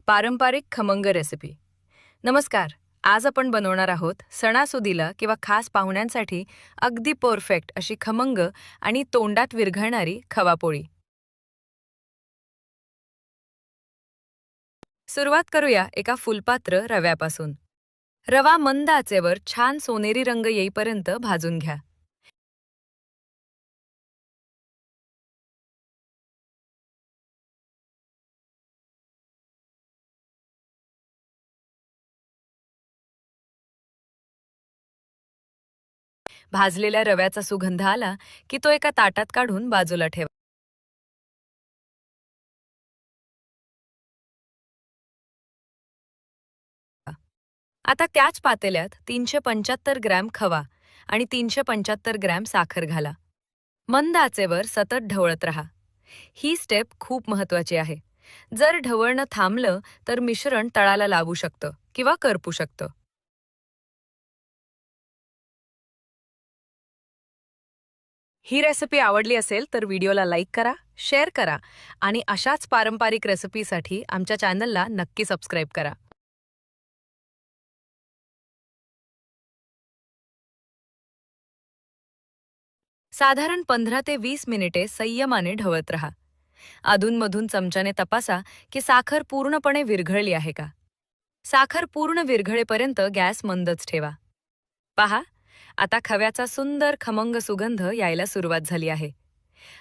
पारंपरिक खमंग रेसिपी. नमस्कार. आज आपण बनवणार आहोत सणासुदीला किंवा खास पाहुण्यांसाठी अगदी परफेक्ट अशी खमंग आणि तोंडात विरघळणारी खवापोळी. सुरुवात करूया एका फुलपात्र रव्यापासून. रवा मंद आचेवर छान सोनेरी रंग येईपर्यंत भाजून घ्या. भाजलेल्या रव्याचा सुगंध आला की तो एका ताटात काढून बाजूला ठेवा. आता त्याच पातेल्यात 375 ग्रॅम खवा आणि 375 ग्रॅम साखर घाला. मंद आचेवर सतत ढवळत राहा. ही स्टेप खूप महत्वाची आहे. जर ढवळणं थांबलं तर मिश्रण तळाला लागू शकतं किंवा करपू शकतं. ही रेसिपी आवडली असेल तर व्हिडिओला लाईक करा, शेअर करा आणि अशाच पारंपरिक रेसिपीसाठी आमच्या चॅनलला नक्की सबस्क्राईब करा. साधारण 15 ते 20 मिनिटे संयमाने ढवळत राहा. अधूनमधून चमच्याने तपासा की साखर पूर्णपणे विरघळली आहे का. साखर पूर्ण विरघळेपर्यंत गॅस मंदच ठेवा. पहा, आता खव्याचा सुंदर खमंग सुगंध यायला सुरुवात झाली आहे.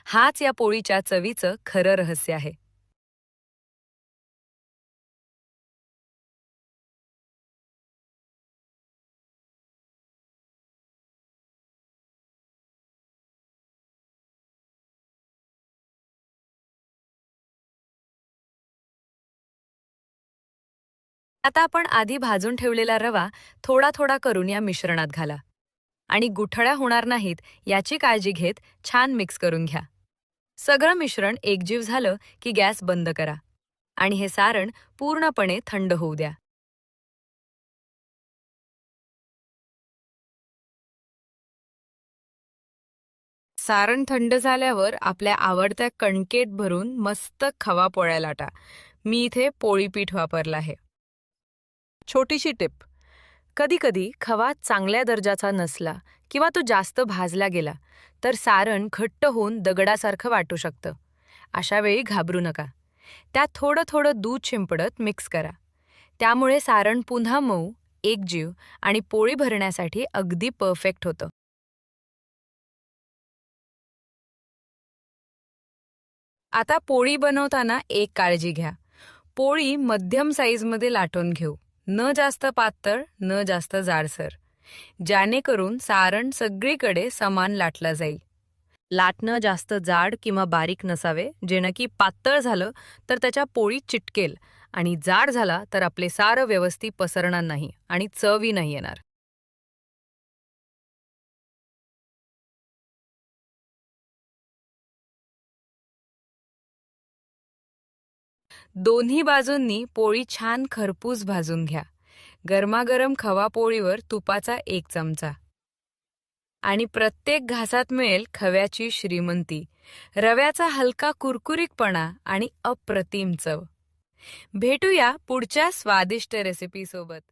हाच या पोळीच्या चवीचं खरं रहस्य आहे. आता आपण आधी भाजून ठेवलेला रवा थोडा थोडा करून या मिश्रणात घाला आणि गुठळ्या होणार नाहीत याची काळजी घेत छान मिक्स करून घ्या. सगळं मिश्रण एकजीव झालं की गॅस बंद करा आणि हे सारण पूर्णपणे थंड होऊ द्या. सारण थंड झाल्यावर आपल्या आवडत्या कणकेत भरून मस्त खवा पोळ्या लाटा. मी इथे पोळी पीठ वापरलं आहे. छोटीशी टिप: कधी-कधी खवा चांगल्या दर्जाचा नसला किंवा तो जास्त भाजला गेला तर सारण घट्ट होऊन दगडासारखं वाटू शकतं. अशा वेळी घाबरू नका. त्यात थोडं थोडं दूध शिंपडत मिक्स करा. त्यामुळे सारण पुन्हा मऊ, एकजीव आणि पोळी भरण्यासाठी अगदी परफेक्ट होतं. आता पोळी बनवताना एक काळजी घ्या. पोळी मध्यम साईजमध्ये लाटून घेऊ. न जास्त पातळ, न जास्त जाडसर. जेणेकरून सारण सगळीकडे समान लाटलं जाईल. लाटणं जास्त जाड किंवा बारीक नसावे, जेणं की पातळ झालं तर त्याच्या पोळी चिटकेल आणि जाड झाला तर आपले सारं व्यवस्थित पसरणार नाही आणि चवही नाही येणार. दोन्ही बाजूंनी पोळी छान खरपूस भाजून घ्या. गरमागरम खवा पोळीवर तुपाचा एक चमचा आणि प्रत्येक घासात मिळेल खव्याची श्रीमंती, रव्याचा हलका कुरकुरीतपणा आणि अप्रतिम चव. भेटूया पुढच्या स्वादिष्ट रेसिपीसोबत.